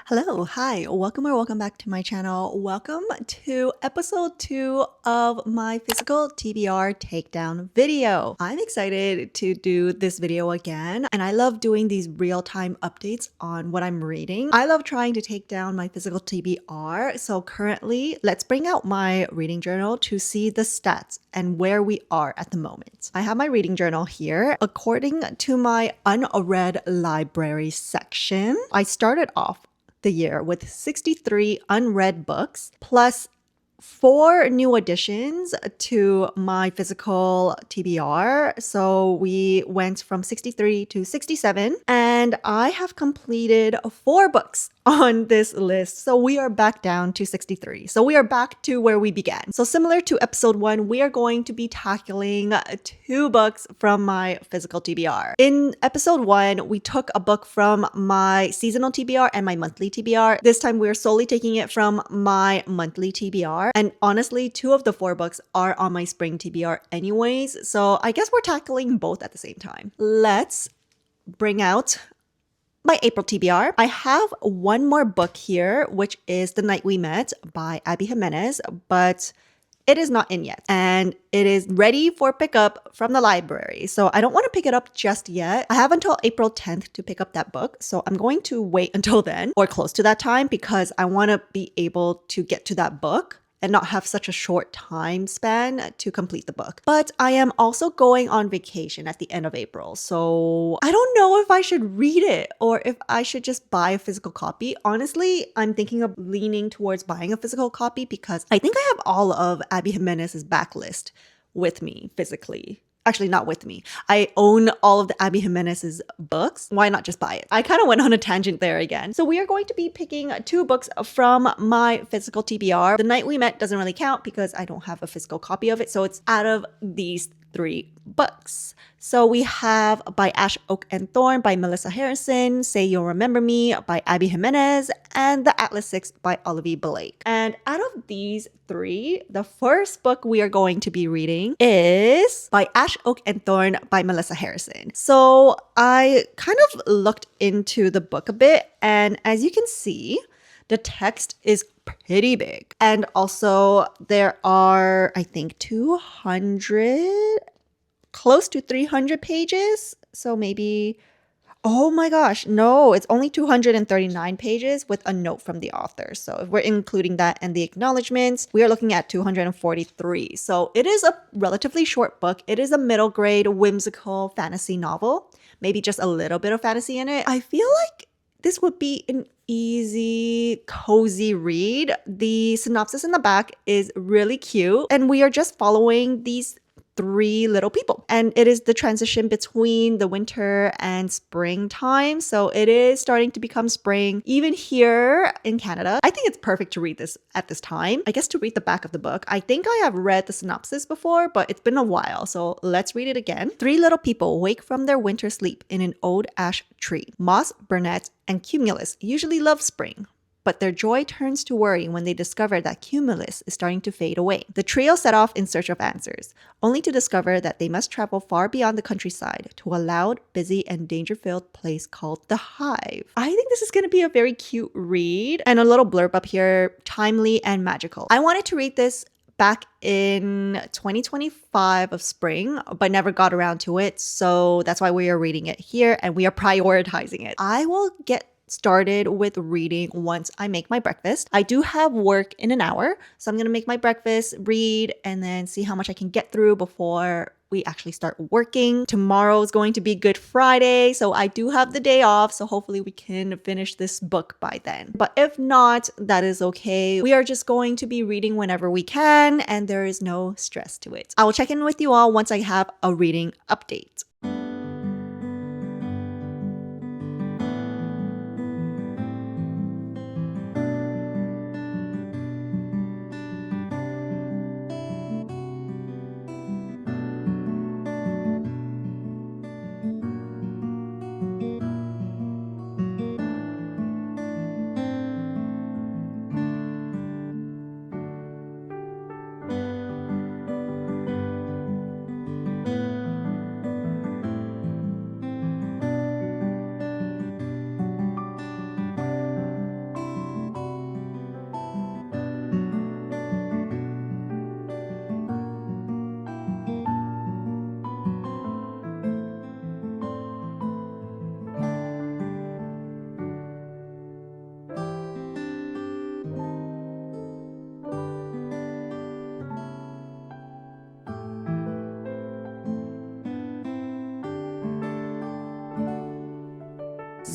Hello, hi, welcome back to my channel. Welcome to episode 2 of my physical TBR takedown video. I'm excited to do this video again, and I love doing these real-time updates on what I'm reading. I love trying to take down my physical TBR, so currently, let's bring out my reading journal to see the stats and where we are at the moment. I have my reading journal here. According to my unread library section, I started off the year with 63 unread books plus 4 new additions to my physical TBR. So we went from 63 to 67, and I have completed 4 books on this list. So we are back down to 63. So we are back to where we began. So similar to episode 1, we are going to be tackling 2 books from my physical TBR. In episode 1, we took a book from my seasonal TBR and my monthly TBR. This time we're solely taking it from my monthly TBR. And honestly, 2 of the 4 books are on my spring TBR anyways. So I guess we're tackling both at the same time. Let's bring out my April TBR. I have one more book here, which is The Night We Met by Abby Jimenez, but it is not in yet, and it is ready for pickup from the library. So I don't want to pick it up just yet. I have until April 10th to pick up that book. So I'm going to wait until then or close to that time because I want to be able to get to that book and not have such a short time span to complete the book. But I am also going on vacation at the end of April. So I don't know if I should read it or if I should just buy a physical copy. Honestly, I'm thinking of leaning towards buying a physical copy because I think I have all of Abby Jimenez's backlist with me physically. Actually, not with me. I own all of the Abby Jimenez's books. Why not just buy it? I kind of went on a tangent there again. So we are going to be picking 2 books from my physical TBR. The Night We Met doesn't really count because I don't have a physical copy of it. So it's out of these 3 books. So we have By Ash, Oak, and Thorn by Melissa Harrison, Say You'll Remember Me by Abby Jimenez, and The Atlas 6 by Olivia Blake. And out of these 3, the first book we are going to be reading is By Ash, Oak, and Thorn by Melissa Harrison. So I kind of looked into the book a bit, and as you can see, the text is pretty big. And also there are, I think, 200, close to 300 pages. So maybe, oh my gosh, no, it's only 239 pages with a note from the author. So if we're including that and the acknowledgements, we are looking at 243. So it is a relatively short book. It is a middle grade whimsical fantasy novel, maybe just a little bit of fantasy in it. I feel like this would be an easy, cozy read. The synopsis in the back is really cute, and we are just following these 3 little people. And it is the transition between the winter and springtime. So it is starting to become spring, even here in Canada. I think it's perfect to read this at this time. I guess to read the back of the book. I think I have read the synopsis before, but it's been a while. So let's read it again. 3 little people wake from their winter sleep in an old ash tree. Moss, burnet, and cumulus usually love spring, but their joy turns to worry when they discover that cumulus is starting to fade away. The trio set off in search of answers, only to discover that they must travel far beyond the countryside to a loud, busy, and danger-filled place called the Hive. I think this is going to be a very cute read, and a little blurb up here, timely and magical. I wanted to read this back in 2025 of spring, but never got around to it. So that's why we are reading it here and we are prioritizing it. I will get started with reading once I make my breakfast. I do have work in an hour, so I'm going to make my breakfast, read, and then see how much I can get through before we actually start working. Tomorrow is going to be Good Friday, so I do have the day off, so hopefully we can finish this book by then. But if not, that is okay. We are just going to be reading whenever we can, and there is no stress to it. I will check in with you all once I have a reading update.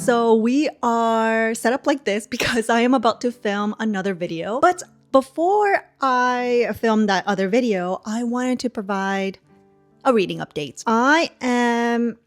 So we are set up like this because I am about to film another video. But before I film that other video, I wanted to provide a reading update. I am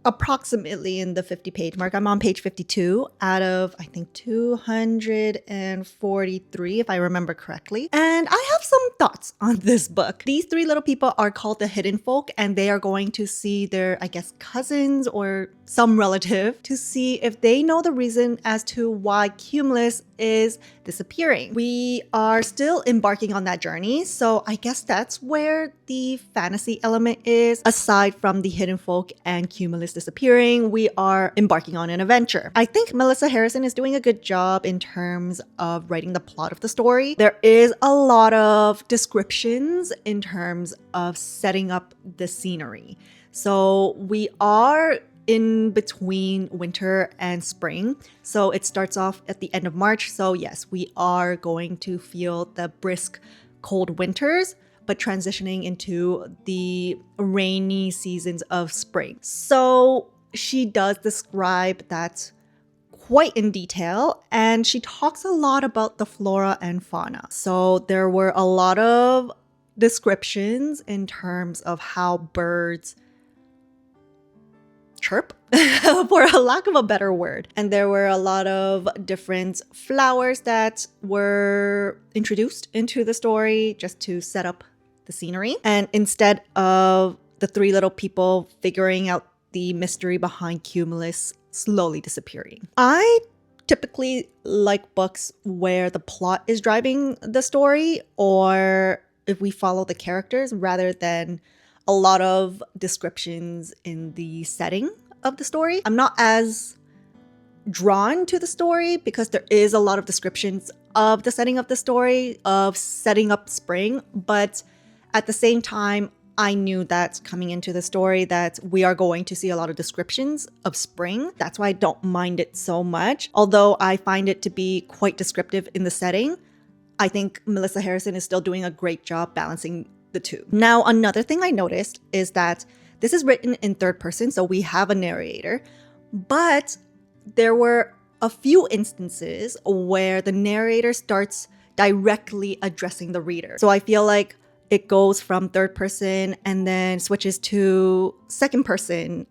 approximately in the 50-page mark. I'm on page 52 out of, I think, 243, if I remember correctly. And I have some thoughts on this book. These three little people are called the Hidden Folk, and they are going to see their, I guess, cousins or some relative to see if they know the reason as to why Cumulus is disappearing. We are still embarking on that journey, so I guess that's where the fantasy element is. Aside from the Hidden Folk and Cumulus disappearing, we are embarking on an adventure. I think Melissa Harrison is doing a good job in terms of writing the plot of the story. There is a lot of descriptions in terms of setting up the scenery. So we are in between winter and spring. So it starts off at the end of March. So yes, we are going to feel the brisk cold winters, but transitioning into the rainy seasons of spring. So she does describe that quite in detail, and she talks a lot about the flora and fauna. So there were a lot of descriptions in terms of how birds chirp, for a lack of a better word. And there were a lot of different flowers that were introduced into the story just to set up the scenery. And instead of the three little people figuring out the mystery behind Cumulus slowly disappearing. I typically like books where the plot is driving the story, or if we follow the characters rather than a lot of descriptions in the setting of the story. I'm not as drawn to the story because there is a lot of descriptions of the setting of the story, of setting up spring, but at the same time, I knew that coming into the story that we are going to see a lot of descriptions of spring. That's why I don't mind it so much. Although I find it to be quite descriptive in the setting, I think Melissa Harrison is still doing a great job balancing the two. Now, another thing I noticed is that this is written in third person, so we have a narrator, but there were a few instances where the narrator starts directly addressing the reader. So I feel like it goes from third person and then switches to second person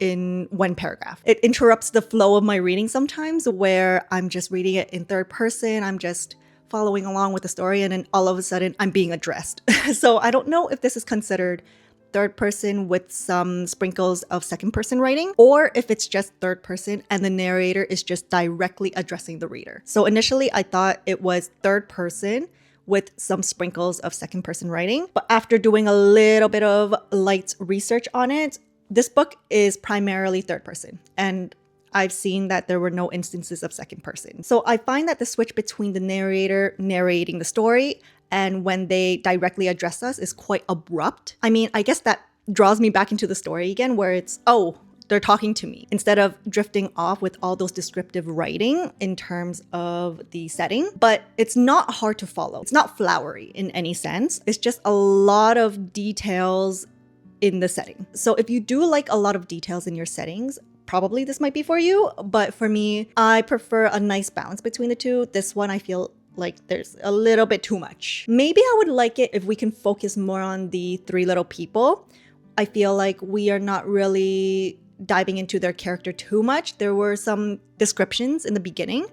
in one paragraph. It interrupts the flow of my reading sometimes, where I'm just reading it in third person, I'm just following along with the story, and then all of a sudden I'm being addressed. So I don't know if this is considered third person with some sprinkles of second person writing, or if it's just third person and the narrator is just directly addressing the reader. So initially I thought it was third person with some sprinkles of second person writing, but after doing a little bit of light research on it, this book is primarily third person, and I've seen that there were no instances of second person. So I find that the switch between the narrator narrating the story and when they directly address us is quite abrupt. I mean, I guess that draws me back into the story again, where it's, oh, they're talking to me, instead of drifting off with all those descriptive writing in terms of the setting. But it's not hard to follow. It's not flowery in any sense. It's just a lot of details in the setting. So if you do like a lot of details in your settings, probably this might be for you. But for me, I prefer a nice balance between the two. This one, I feel like there's a little bit too much. Maybe I would like it if we can focus more on the three little people. I feel like we are not really diving into their character too much. There were some descriptions in the beginning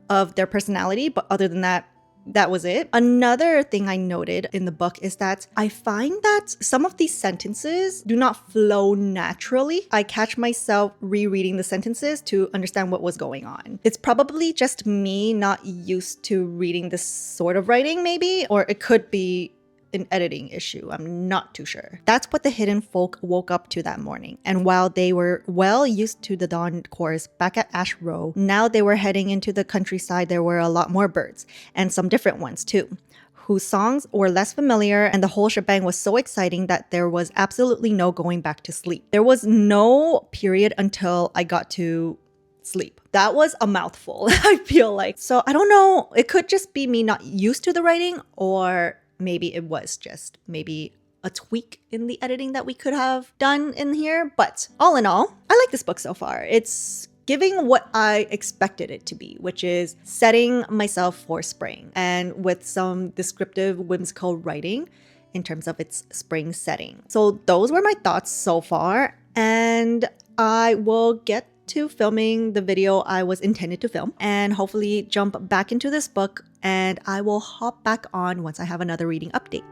of their personality, but other than that, that was it. Another thing I noted in the book is that I find that some of these sentences do not flow naturally. I catch myself rereading the sentences to understand what was going on. It's probably just me not used to reading this sort of writing, maybe, or it could be an editing issue. I'm not too sure. That's what the Hidden Folk woke up to that morning. And while they were well used to the dawn chorus back at Ash Row, now they were heading into the countryside. There were a lot more birds, and some different ones too, whose songs were less familiar, and the whole shebang was so exciting that there was absolutely no going back to sleep. There was no period until I got to sleep. That was a mouthful, I feel like. So I don't know, it could just be me not used to the writing, or maybe it was just maybe a tweak in the editing that we could have done in here. But all in all, I like this book so far. It's giving what I expected it to be, which is setting myself for spring and with some descriptive whimsical writing in terms of its spring setting. So those were my thoughts so far, and I will get to filming the video I was intended to film and hopefully jump back into this book, and I will hop back on once I have another reading update.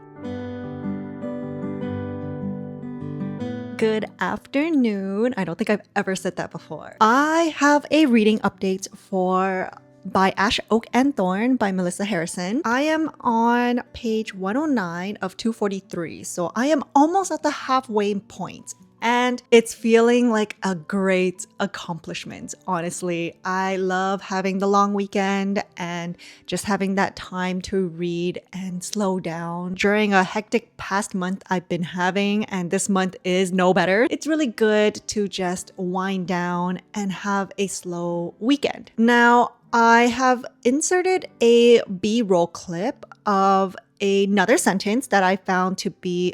Good afternoon. I don't think I've ever said that before. I have a reading update for By Ash, Oak, and Thorn by Melissa Harrison. I am on page 109 of 243, so I am almost at the halfway point. And it's feeling like a great accomplishment, honestly. I love having the long weekend and just having that time to read and slow down during a hectic past month I've been having, and this month is no better. It's really good to just wind down and have a slow weekend. Now, I have inserted a B-roll clip of another sentence that I found to be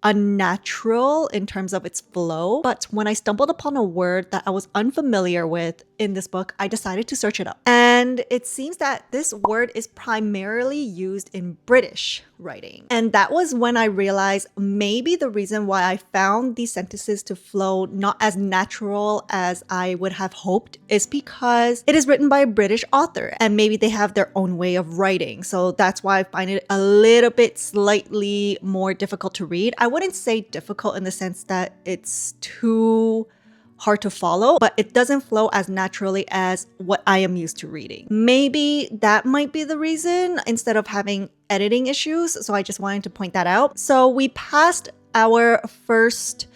unnatural in terms of its flow, but when I stumbled upon a word that I was unfamiliar with in this book, I decided to search it up. And it seems that this word is primarily used in British writing. And that was when I realized maybe the reason why I found these sentences to flow not as natural as I would have hoped is because it is written by a British author, and maybe they have their own way of writing. So that's why I find it a little bit slightly more difficult to read. I wouldn't say difficult in the sense that it's too hard to follow, but it doesn't flow as naturally as what I am used to reading. Maybe that might be the reason instead of having editing issues. So I just wanted to point that out. So we passed our first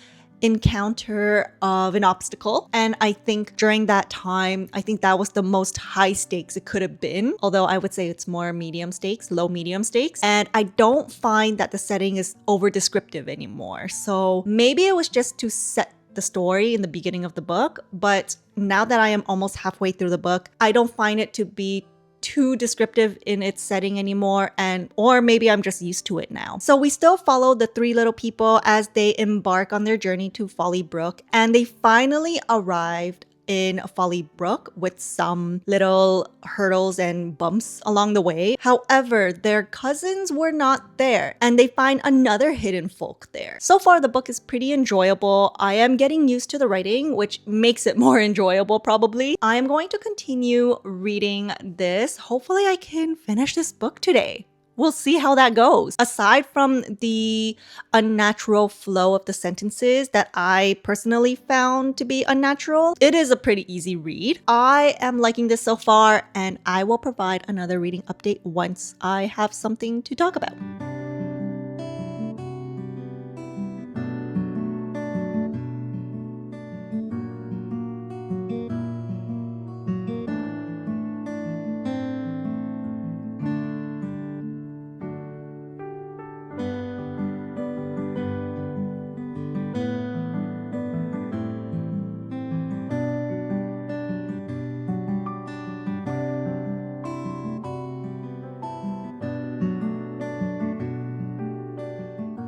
encounter of an obstacle, and I think during that time, I think that was the most high stakes it could have been, although I would say it's more medium stakes, low medium stakes, and I don't find that the setting is over descriptive anymore. So maybe it was just to set the story in the beginning of the book, but now that I am almost halfway through the book, I don't find it to be too descriptive in its setting anymore, or maybe I'm just used to it now. So we still follow the three little people as they embark on their journey to Folly Brook, and they finally arrived in Folly Brook with some little hurdles and bumps along the way. However, their cousins were not there, and they find another hidden folk there. So far, the book is pretty enjoyable. I am getting used to the writing, which makes it more enjoyable probably. I am going to continue reading this. Hopefully, I can finish this book today. We'll see how that goes. Aside from the unnatural flow of the sentences that I personally found to be unnatural, it is a pretty easy read. I am liking this so far, and I will provide another reading update once I have something to talk about.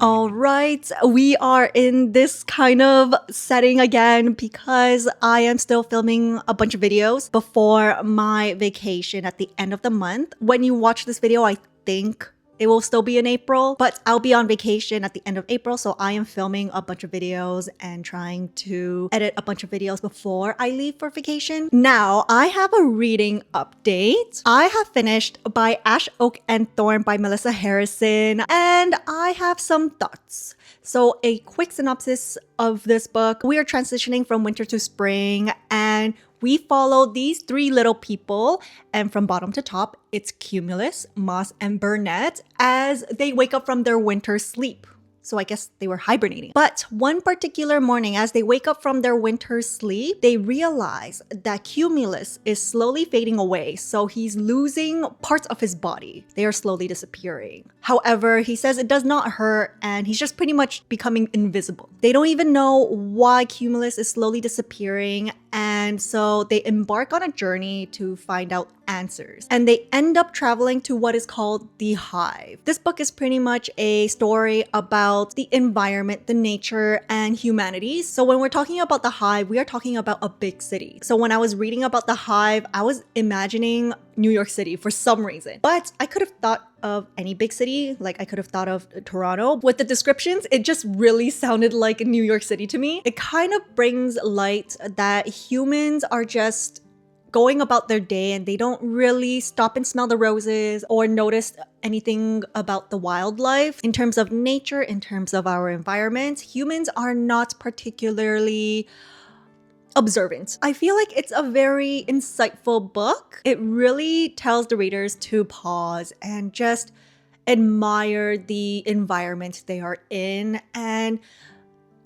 All right, we are in this kind of setting again because I am still filming a bunch of videos before my vacation at the end of the month. When you watch this video, I think it will still be in April, but I'll be on vacation at the end of April, so I am filming a bunch of videos and trying to edit a bunch of videos before I leave for vacation. Now, I have a reading update. I have finished By Ash, Oak, and Thorn by Melissa Harrison, and I have some thoughts. So a quick synopsis of this book. We are transitioning from winter to spring, and we follow these three little people, and from bottom to top, it's Cumulus, Moss, and Burnett as they wake up from their winter sleep. So I guess they were hibernating. But one particular morning, as they wake up from their winter sleep, they realize that Cumulus is slowly fading away. So he's losing parts of his body. They are slowly disappearing. However, he says it does not hurt, and he's just pretty much becoming invisible. They don't even know why Cumulus is slowly disappearing, and so they embark on a journey to find out answers. And they end up traveling to what is called the hive. This book is pretty much a story about the environment, the nature, and humanity. So when we're talking about the hive, we are talking about a big city. So when I was reading about the hive, I was imagining New York City for some reason. But I could have thought of any big city, like I could have thought of Toronto. With the descriptions, it just really sounded like New York City to me. It kind of brings light that humans are just going about their day and they don't really stop and smell the roses or notice anything about the wildlife. In terms of nature, in terms of our environment, humans are not particularly observant. I feel like it's a very insightful book. It really tells the readers to pause and just admire the environment they are in and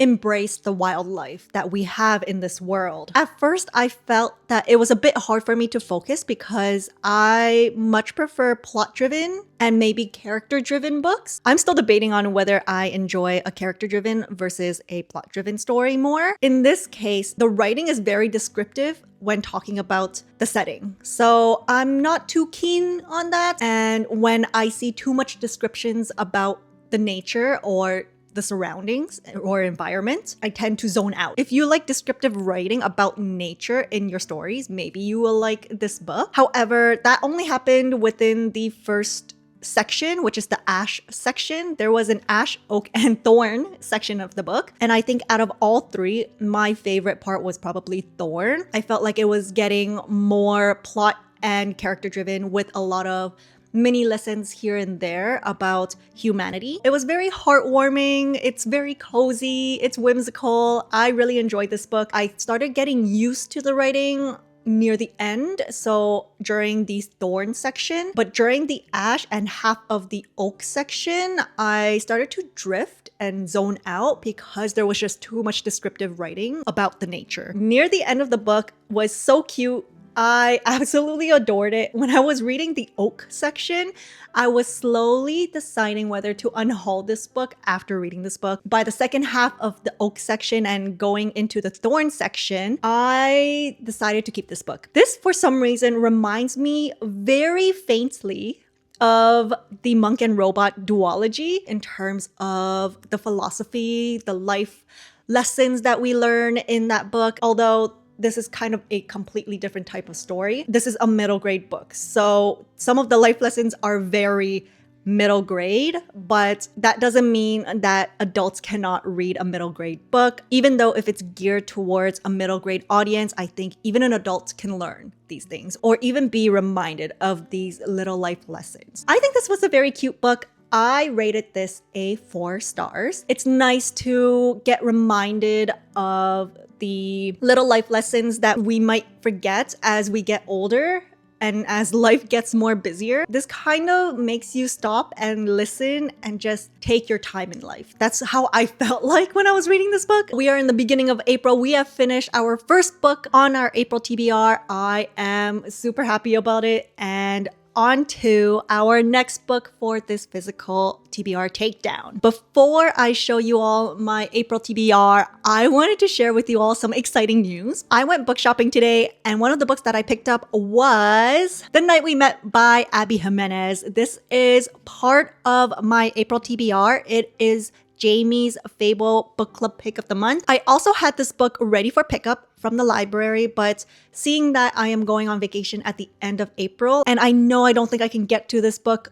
embrace the wildlife that we have in this world. At first, I felt that it was a bit hard for me to focus because I much prefer plot-driven and maybe character-driven books. I'm still debating on whether I enjoy a character-driven versus a plot-driven story more. In this case, the writing is very descriptive when talking about the setting. So I'm not too keen on that. And when I see too much descriptions about the nature or the surroundings or environment, I tend to zone out. If you like descriptive writing about nature in your stories, maybe you will like this book. However, that only happened within the first section, which is the ash section. There was an ash, oak, and thorn section of the book. And I think out of all three, my favorite part was probably thorn. I felt like it was getting more plot and character driven with a lot of mini lessons here and there about humanity. It was very heartwarming. It's very cozy. It's whimsical. I really enjoyed this book. I started getting used to the writing near the end, so during the thorn section, but during the ash and half of the oak section, I started to drift and zone out because there was just too much descriptive writing about the nature. Near the end of the book was so cute. I absolutely adored it. When I was reading the oak section, I was slowly deciding whether to unhaul this book after reading this book. By the second half of the oak section and going into the thorn section, I decided to keep this book. This, for some reason, reminds me very faintly of the monk and robot duology in terms of the philosophy, the life lessons that we learn in that book. Although this is kind of a completely different type of story. This is a middle grade book. So some of the life lessons are very middle grade, but that doesn't mean that adults cannot read a middle grade book. Even though if it's geared towards a middle grade audience, I think even an adult can learn these things or even be reminded of these little life lessons. I think this was a very cute book. I rated this a 4 stars. It's nice to get reminded of the little life lessons that we might forget as we get older and as life gets more busier. This kind of makes you stop and listen and just take your time in life. That's how I felt like when I was reading this book. We are in the beginning of April. We have finished our first book on our April TBR. I am super happy about it, and on to our next book for this physical TBR takedown. Before I show you all my April TBR, I wanted to share with you all some exciting news. I went book shopping today, and one of the books that I picked up was The Night We Met by Abby Jimenez. This is part of my April TBR. It is Jamie's Fable Book Club Pick of the Month. I also had this book ready for pickup from the library, but seeing that I am going on vacation at the end of April, and I know I don't think I can get to this book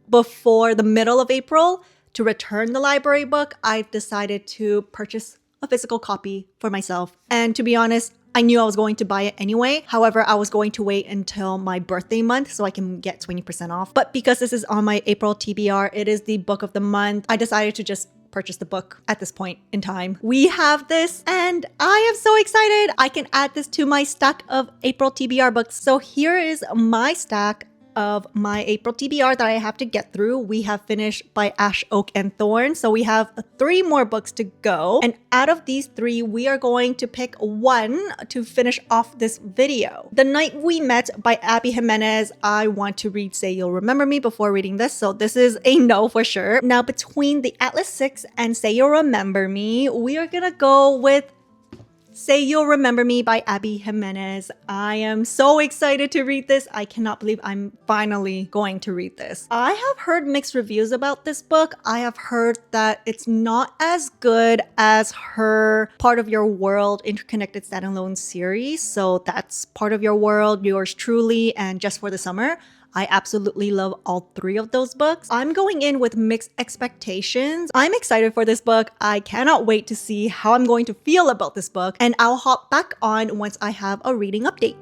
before the middle of April to return the library book, I've decided to purchase a physical copy for myself. And to be honest, I knew I was going to buy it anyway. However, I was going to wait until my birthday month so I can get 20% off. But because this is on my April TBR, it is the book of the month, I decided to just purchase the book at this point in time. We have this and I am so excited. I can add this to my stack of April TBR books. So here is my stack of my April TBR that I have to get through. We have finished by Ash, Oak, and Thorn. So we have 3 more books to go. And out of these 3, we are going to pick one to finish off this video. The Night We Met by Abby Jimenez. I want to read Say You'll Remember Me before reading this. So this is a no for sure. Now between the Atlas 6 and Say You'll Remember Me, we are gonna go with Say You'll Remember Me by Abby Jimenez. I am so excited to read this. I cannot believe I'm finally going to read this. I have heard mixed reviews about this book. I have heard that it's not as good as her Part of Your World Interconnected Standalone series. So that's Part of Your World, Yours Truly, and Just for the Summer. I absolutely love all three of those books. I'm going in with mixed expectations. I'm excited for this book. I cannot wait to see how I'm going to feel about this book, and I'll hop back on once I have a reading update.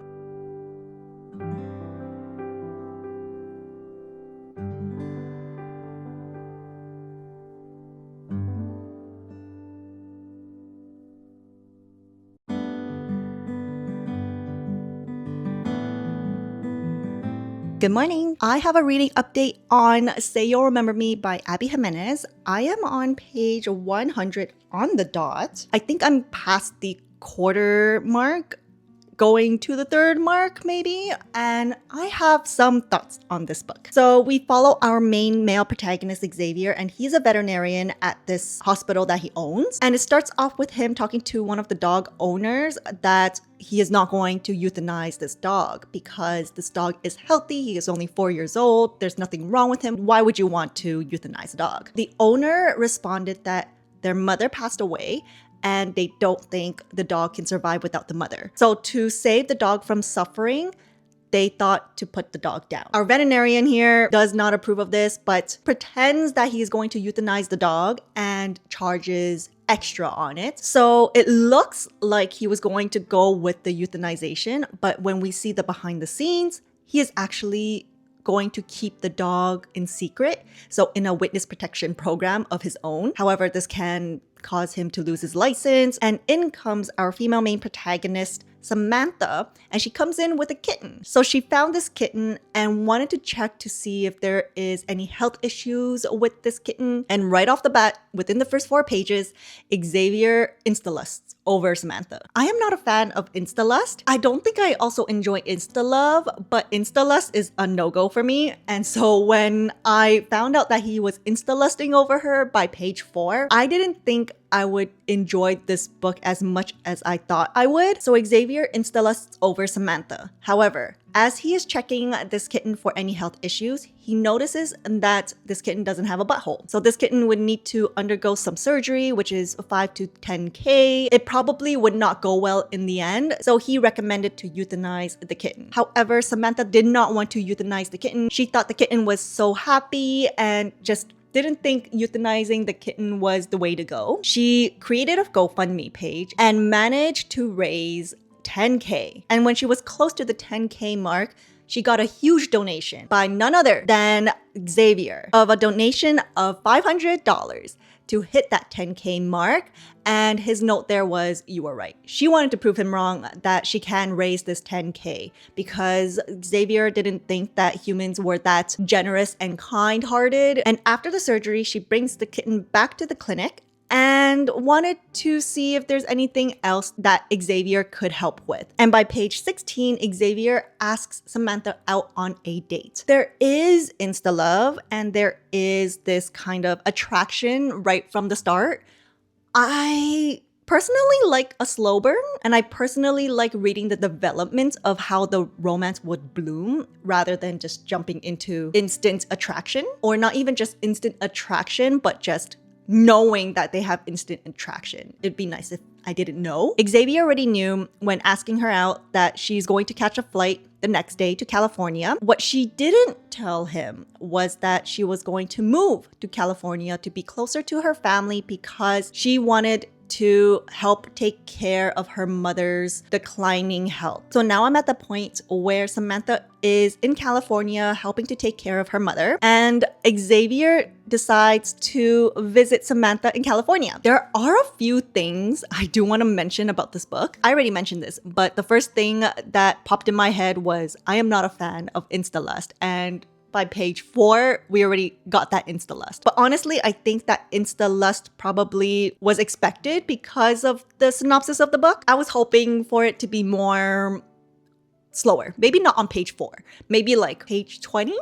Good morning. I have a reading update on Say You'll Remember Me by Abby Jimenez. I am on page 100 on the dot. I think I'm past the quarter mark, going to the third mark maybe, and I have some thoughts on this book. So we follow our main male protagonist, Xavier, and he's a veterinarian at this hospital that he owns. And it starts off with him talking to one of the dog owners that he is not going to euthanize this dog because this dog is healthy. He is only 4 years old. There's nothing wrong with him. Why would you want to euthanize a dog? The owner responded that their mother passed away and they don't think the dog can survive without the mother. So to save the dog from suffering, they thought to put the dog down. Our veterinarian here does not approve of this, but pretends that he's going to euthanize the dog and charges extra on it. So it looks like he was going to go with the euthanization, but when we see the behind the scenes, he is actually going to keep the dog in secret, so in a witness protection program of his own. However, this can cause him to lose his license, and in comes our female main protagonist, Samantha, and she comes in with a kitten. So she found this kitten and wanted to check to see if there is any health issues with this kitten. And right off the bat, within the first 4 pages, Xavier insta-lusts over Samantha. I am not a fan of insta-lust. I don't think I also enjoy insta-love, but insta-lust is a no-go for me. And so when I found out that he was insta-lusting over her by page 4, I didn't think I would enjoy this book as much as I thought I would. So Xavier insta-lusts over Samantha. However, as he is checking this kitten for any health issues, he notices that this kitten doesn't have a butthole. So this kitten would need to undergo some surgery, which is 5 to 10K. It probably would not go well in the end. So he recommended to euthanize the kitten. However, Samantha did not want to euthanize the kitten. She thought the kitten was so happy and just didn't think euthanizing the kitten was the way to go. She created a GoFundMe page and managed to raise 10K. And when she was close to the 10K mark, she got a huge donation by none other than Xavier of a donation of $500 to hit that 10K mark. And his note there was, "You were right." She wanted to prove him wrong that she can raise this 10K because Xavier didn't think that humans were that generous and kind-hearted. And after the surgery, she brings the kitten back to the clinic and wanted to see if there's anything else that Xavier could help with. And by page 16, Xavier asks Samantha out on a date. There is insta-love and there is this kind of attraction right from the start. I personally like a slow burn, and I personally like reading the development of how the romance would bloom rather than just jumping into instant attraction, or not even just instant attraction, but just knowing that they have instant attraction. It'd be nice if I didn't know. Xavier already knew when asking her out that she's going to catch a flight the next day to California. What she didn't tell him was that she was going to move to California to be closer to her family because she wanted to help take care of her mother's declining health. So now I'm at the point where Samantha is in California helping to take care of her mother, and Xavier decides to visit Samantha in California. There are a few things I do want to mention about this book. I already mentioned this, but the first thing that popped in my head was I am not a fan of insta-lust, and by page 4, we already got that insta-lust. But honestly, I think that insta-lust probably was expected because of the synopsis of the book. I was hoping for it to be more slower. Maybe not on page 4. Maybe like page 20?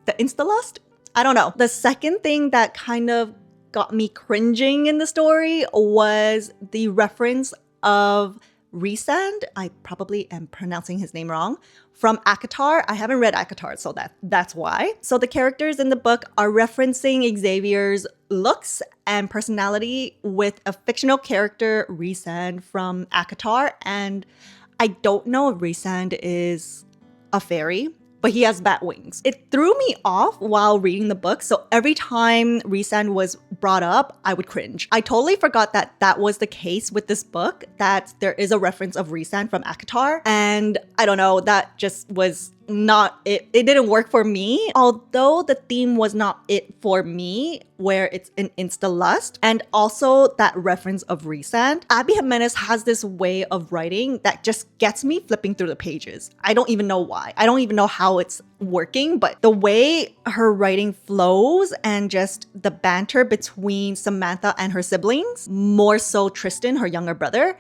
The insta-lust? I don't know. The second thing that kind of got me cringing in the story was the reference of Rhysand. I probably am pronouncing his name wrong. From ACOTAR. I haven't read ACOTAR, so that's why. So the characters in the book are referencing Xavier's looks and personality with a fictional character, Rhysand, from ACOTAR. And I don't know if Rhysand is a fairy, but he has bat wings. It threw me off while reading the book, so every time Rhysand was brought up, I would cringe. I totally forgot that that was the case with this book, that there is a reference of Rhysand from ACOTAR, and I don't know, that just was not it. It didn't work for me, although the theme was not it for me, where it's an insta-lust, and also that reference of Rhysand. Abby Jimenez has this way of writing that just gets me flipping through the pages. I don't even know why. I don't even know how it's working, but the way her writing flows and just the banter between Samantha and her siblings, more so Tristan, her younger brother,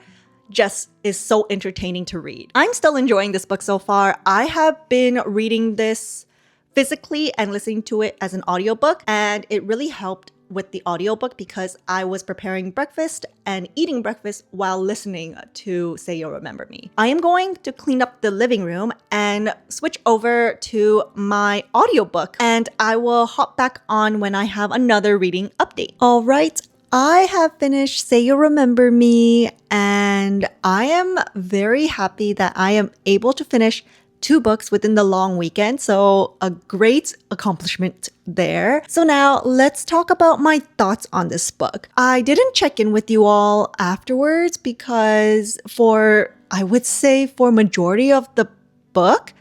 just is so entertaining to read. I'm still enjoying this book so far. I have been reading this physically and listening to it as an audiobook, and it really helped with the audiobook because I was preparing breakfast and eating breakfast while listening to Say You'll Remember Me. I am going to clean up the living room and switch over to my audiobook, and I will hop back on when I have another reading update. All right. I have finished Say You'll Remember Me, and I am very happy that I am able to finish 2 books within the long weekend, so a great accomplishment there. So now let's talk about my thoughts on this book. I didn't check in with you all afterwards because I would say for majority of the book,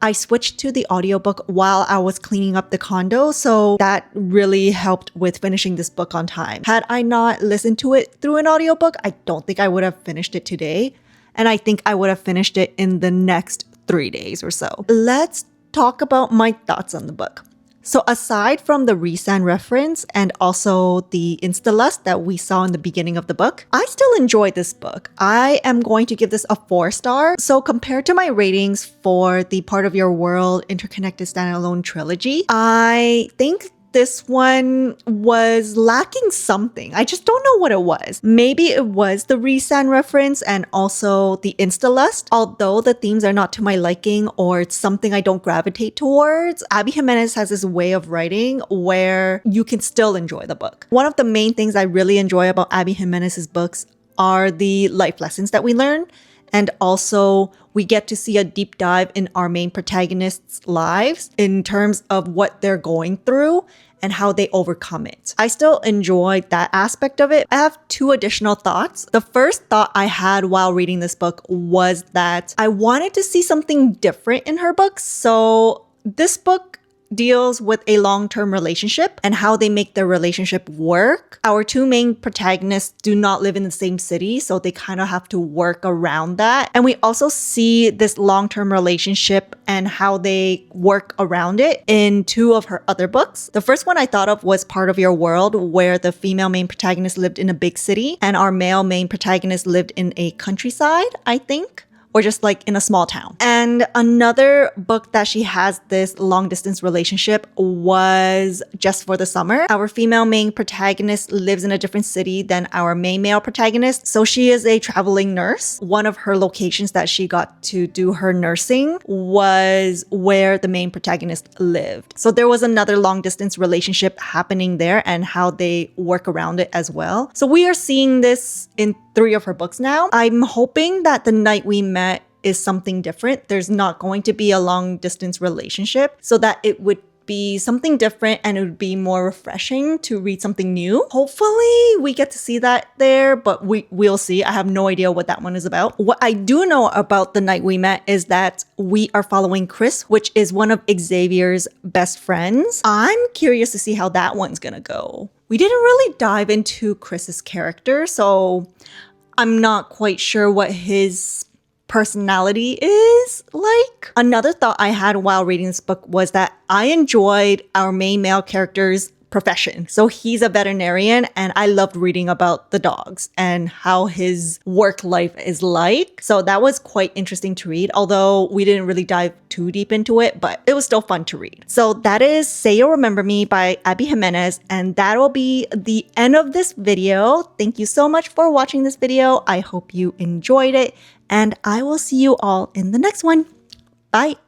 I switched to the audiobook while I was cleaning up the condo, so that really helped with finishing this book on time. Had I not listened to it through an audiobook, I don't think I would have finished it today, and I think I would have finished it in the next 3 days or so. Let's talk about my thoughts on the book. So aside from the Rhysand reference and also the insta-lust that we saw in the beginning of the book, I still enjoyed this book. I am going to give this a 4-star. So compared to my ratings for the Part of Your World Interconnected Standalone Trilogy, I think this one was lacking something. I just don't know what it was. Maybe it was the Rhysand reference and also the insta-lust. Although the themes are not to my liking or it's something I don't gravitate towards, Abby Jimenez has this way of writing where you can still enjoy the book. One of the main things I really enjoy about Abby Jimenez's books are the life lessons that we learn. And also, we get to see a deep dive in our main protagonists' lives in terms of what they're going through and how they overcome it. I still enjoy that aspect of it. I have 2 additional thoughts. The first thought I had while reading this book was that I wanted to see something different in her books. So this book deals with a long-term relationship and how they make their relationship work. Our 2 main protagonists do not live in the same city, so they kind of have to work around that. And we also see this long-term relationship and how they work around it in 2 of her other books. The first one I thought of was Part of Your World, where the female main protagonist lived in a big city and our male main protagonist lived in a countryside, I think, or just like in a small town. And another book that she has this long distance relationship was Just for the Summer. Our female main protagonist lives in a different city than our main male protagonist. So she is a traveling nurse. One of her locations that she got to do her nursing was where the main protagonist lived. So there was another long distance relationship happening there and how they work around it as well. So we are seeing this in 3 of her books now. I'm hoping that The Night We Met is something different. There's not going to be a long distance relationship, so that it would be something different and it would be more refreshing to read something new. Hopefully we get to see that there, but we'll see. I have no idea what that one is about. What I do know about The Night We Met is that we are following Chris, which is one of Xavier's best friends. I'm curious to see how that one's gonna go. We didn't really dive into Chris's character, so I'm not quite sure what his personality is like. Another thought I had while reading this book was that I enjoyed our main male character's profession. So he's a veterinarian, and I loved reading about the dogs and how his work life is like. So that was quite interesting to read, although we didn't really dive too deep into it, but it was still fun to read. So that is Say You'll Remember Me by Abby Jimenez, and that'll be the end of this video. Thank you so much for watching this video. I hope you enjoyed it, and I will see you all in the next one. Bye!